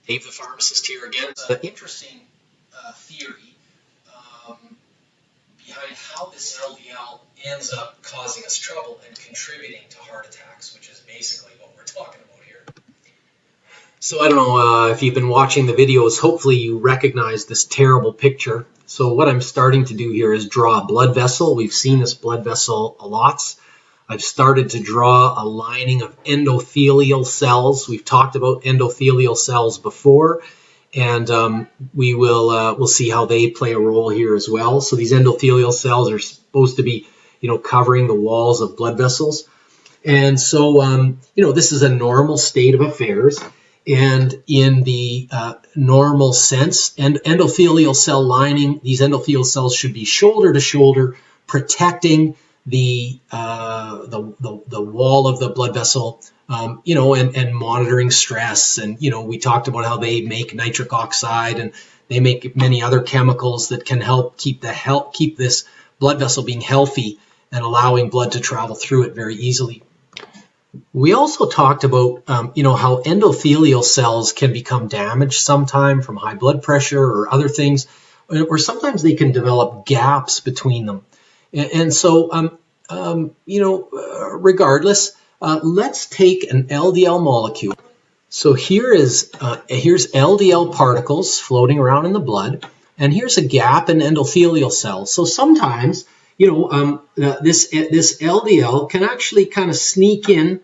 Dave the pharmacist here again. An interesting theory um, behind how this LDL ends up causing us trouble and contributing to heart attacks, which is basically what we're talking about here. So I don't know if you've been watching the videos, hopefully you recognize this terrible picture. So what I'm starting to do here is draw a blood vessel. We've seen this blood vessel a lot. I've started to draw a lining of endothelial cells. We've talked about endothelial cells before, and we'll see how they play a role here as well. So these endothelial cells are supposed to be, covering the walls of blood vessels. And so, this is a normal state of affairs. And in the normal sense, and endothelial cell lining, these endothelial cells should be shoulder to shoulder, protecting the wall of the blood vessel, and monitoring stress. And, we talked about how they make nitric oxide and they make many other chemicals that can help keep this blood vessel being healthy and allowing blood to travel through it very easily. We also talked about, how endothelial cells can become damaged sometime from high blood pressure or other things, or sometimes they can develop gaps between them. And so, regardless, let's take an LDL molecule. So here's LDL particles floating around in the blood, and here's a gap in endothelial cells. So sometimes, this LDL can actually kind of sneak in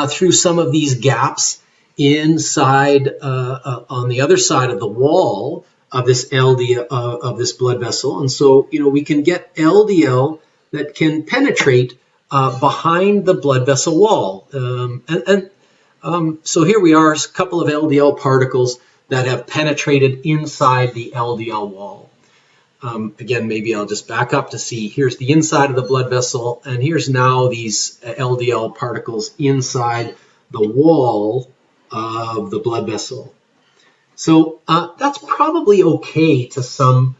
through some of these gaps inside on the other side of the wall of this LDL of this blood vessel, and so we can get LDL that can penetrate behind the blood vessel wall, so here we are, a couple of LDL particles that have penetrated inside the LDL wall. Again, maybe I'll just back up to see, here's the inside of the blood vessel, and here's now these LDL particles inside the wall of the blood vessel. So that's probably okay to some,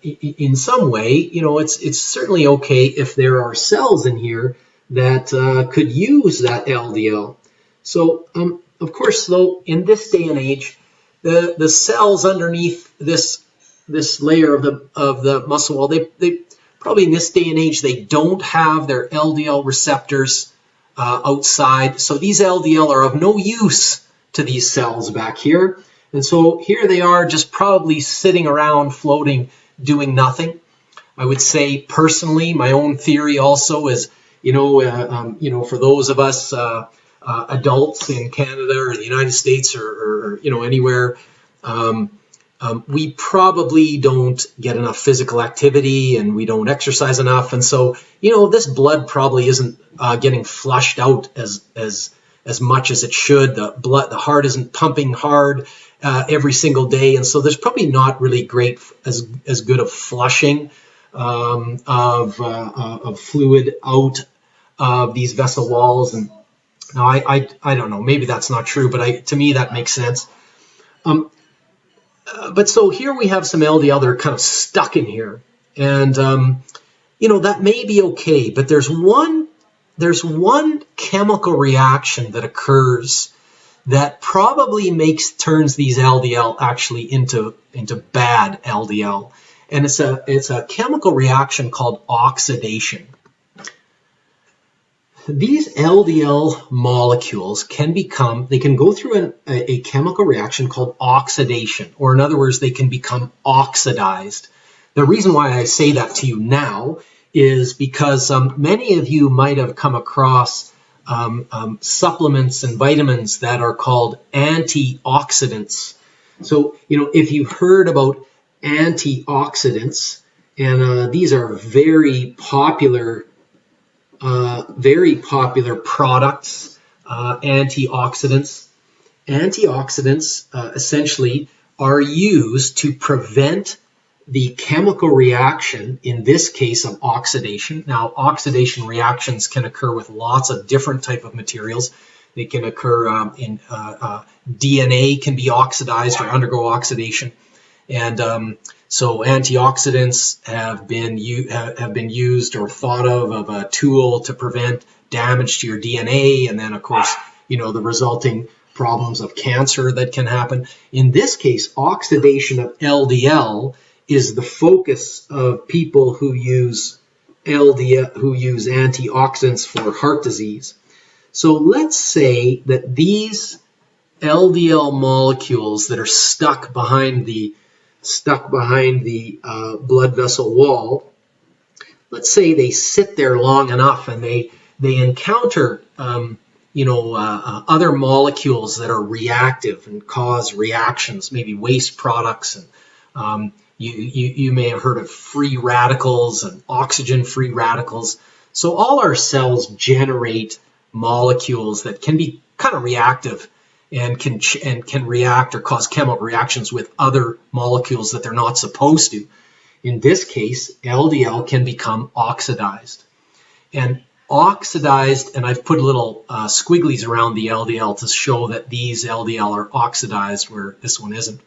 in some way. It's certainly okay if there are cells in here that could use that LDL. So, of course, though, in this day and age, the cells underneath this layer of the muscle wall, they probably in this day and age, they don't have their LDL receptors outside. So these LDL are of no use to these cells back here. And so here they are, just probably sitting around, floating, doing nothing. I would say personally, my own theory also is, for those of us adults in Canada or the United States or anywhere, we probably don't get enough physical activity and we don't exercise enough, and so this blood probably isn't getting flushed out as much as it should. The heart isn't pumping hard every single day, and so there's probably not really great as good of flushing of fluid out of these vessel walls. And now I don't know, maybe that's not true, but to me that makes sense. But so here we have some LDL that are kind of stuck in here, and that may be okay, but there's one chemical reaction that occurs that probably turns these LDL actually into bad LDL, and it's a chemical reaction called oxidation. These LDL molecules can go through a chemical reaction called oxidation, or in other words, they can become oxidized. The reason why I say that to you now is because many of you might have come across supplements and vitamins that are called antioxidants. So, if you've heard about antioxidants, and these are very popular products, antioxidants. Antioxidants essentially are used to prevent the chemical reaction, in this case of oxidation. Now, oxidation reactions can occur with lots of different type of materials. They can occur in DNA can be oxidized or undergo oxidation, and so antioxidants have been used or thought of a tool to prevent damage to your DNA, and then of course the resulting problems of cancer that can happen. In this case, oxidation of LDL is the focus of people who use LDL, who use antioxidants for heart disease. So let's say that these LDL molecules that are stuck behind the blood vessel wall, let's say they sit there long enough and they encounter other molecules that are reactive and cause reactions, maybe waste products, and you may have heard of free radicals and oxygen-free radicals. So all our cells generate molecules that can be kind of reactive and can react or cause chemical reactions with other molecules that they're not supposed to. In this case, LDL can become oxidized. And oxidized, and I've put little squigglies around the LDL to show that these LDL are oxidized where this one isn't.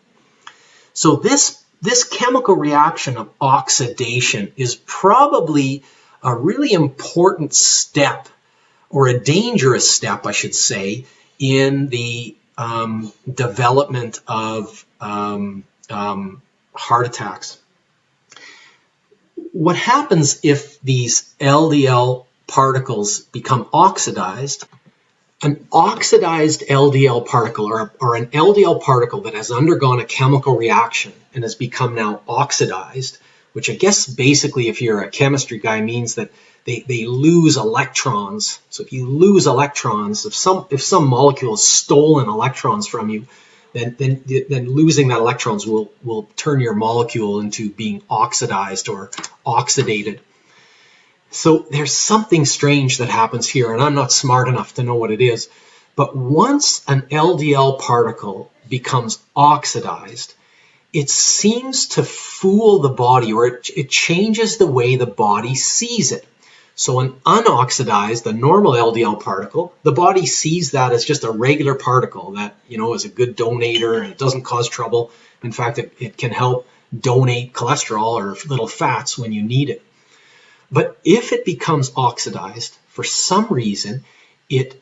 So this chemical reaction of oxidation is probably a really important step, or a dangerous step, I should say, in the development of heart attacks. What happens if these LDL particles become oxidized? An oxidized LDL particle, or an LDL particle that has undergone a chemical reaction and has become now oxidized, which I guess basically, if you're a chemistry guy, means that they lose electrons. So if you lose electrons, if some molecule has stolen electrons from you, then losing that electrons will turn your molecule into being oxidized or oxidated. So there's something strange that happens here, and I'm not smart enough to know what it is. But once an LDL particle becomes oxidized, it seems to fool the body, or it changes the way the body sees it. So an unoxidized, a normal LDL particle, the body sees that as just a regular particle that, is a good donator and it doesn't cause trouble. In fact, it can help donate cholesterol or little fats when you need it. But if it becomes oxidized, for some reason, it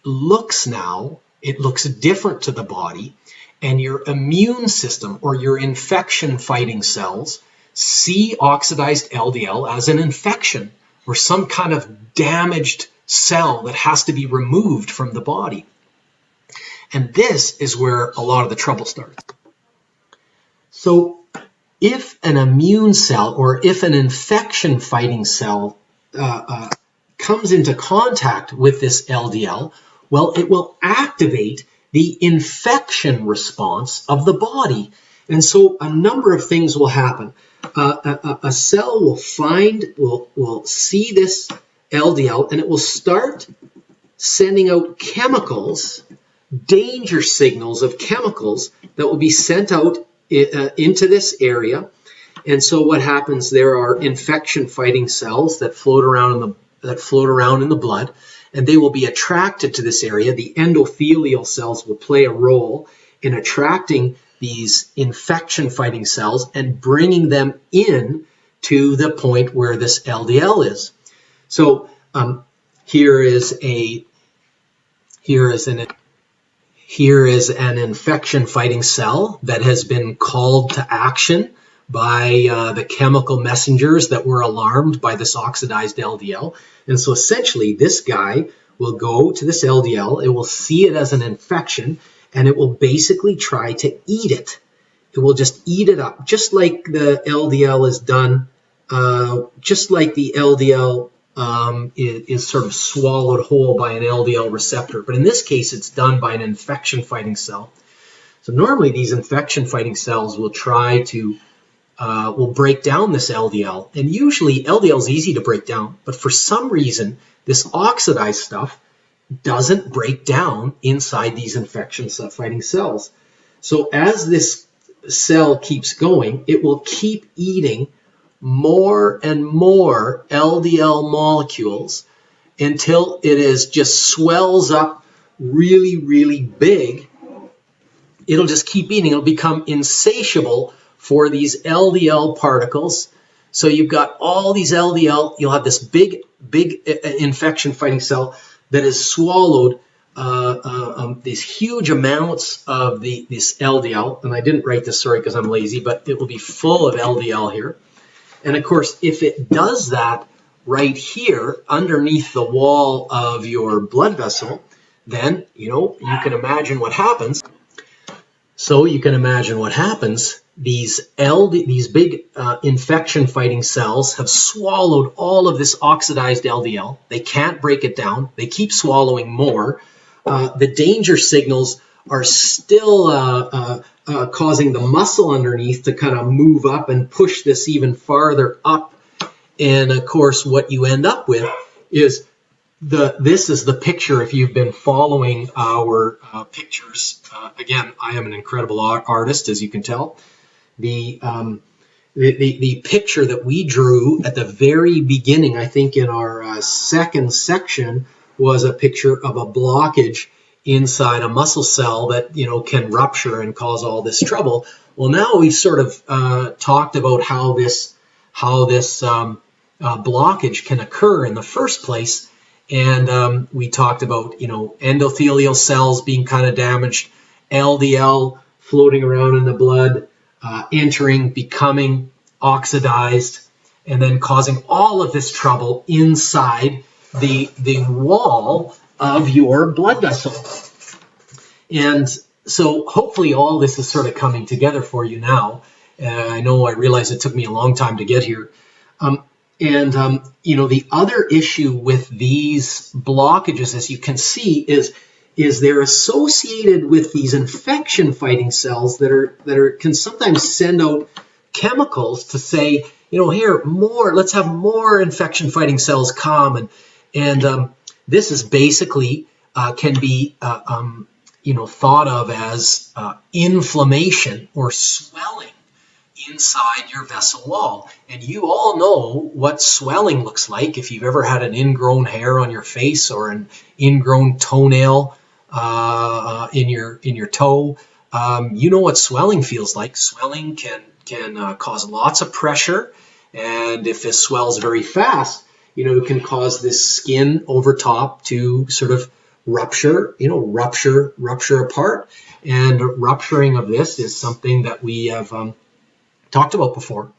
looks different to the body, and your immune system or your infection-fighting cells see oxidized LDL as an infection or some kind of damaged cell that has to be removed from the body. And this is where a lot of the trouble starts. So if an immune cell or if an infection-fighting cell comes into contact with this LDL, well, it will activate the infection response of the body. And so a number of things will happen. A cell will see this LDL, and it will start sending out chemicals, danger signals of chemicals that will be sent out into this area. And so what happens, there are infection-fighting cells that float around in the blood, and they will be attracted to this area. The endothelial cells will play a role in attracting these infection-fighting cells and bringing them in to the point where this LDL is. So here is an infection-fighting cell that has been called to action by the chemical messengers that were alarmed by this oxidized LDL. And so essentially this guy will go to this LDL, it will see it as an infection, and it will basically try to eat it. It will just eat it up, just like the LDL is done, just like the LDL is sort of swallowed whole by an LDL receptor. But in this case, it's done by an infection-fighting cell. So normally these infection-fighting cells will try to will break down this LDL. And usually LDL is easy to break down, but for some reason, this oxidized stuff doesn't break down inside these infection-fighting cells. So as this cell keeps going, it will keep eating more and more LDL molecules until it just swells up really, really big. It'll just keep eating. It'll become insatiable for these LDL particles. So you've got all these LDL, you'll have this big infection-fighting cell that has swallowed these huge amounts of this LDL, and I didn't write this, sorry, because I'm lazy, but it will be full of LDL here. And of course, if it does that right here underneath the wall of your blood vessel, then, you can imagine what happens. So you can imagine what happens. These big infection-fighting cells have swallowed all of this oxidized LDL. They can't break it down. They keep swallowing more. The danger signals are still causing the muscle underneath to kind of move up and push this even farther up. And of course, what you end up with is this is the picture. If you've been following our pictures, again, I am an incredible artist, as you can tell. The picture that we drew at the very beginning, I think in our second section, was a picture of a blockage inside a muscle cell that can rupture and cause all this trouble. Well, now we've sort of talked about how this blockage can occur in the first place. And we talked about, endothelial cells being kind of damaged, LDL floating around in the blood, entering, becoming oxidized, and then causing all of this trouble inside the wall of your blood vessel. And so hopefully all this is sort of coming together for you now. I realize it took me a long time to get here. The other issue with these blockages, as you can see, is they're associated with these infection-fighting cells that can sometimes send out chemicals to say, here, let's have more infection-fighting cells come, and this is basically can be thought of as inflammation or swelling inside your vessel wall. And you all know what swelling looks like if you've ever had an ingrown hair on your face or an ingrown toenail in your toe. You know what swelling feels like. Swelling can cause lots of pressure, and if it swells very fast, it can cause this skin over top to sort of rupture apart. And rupturing of this is something that we have talked about before.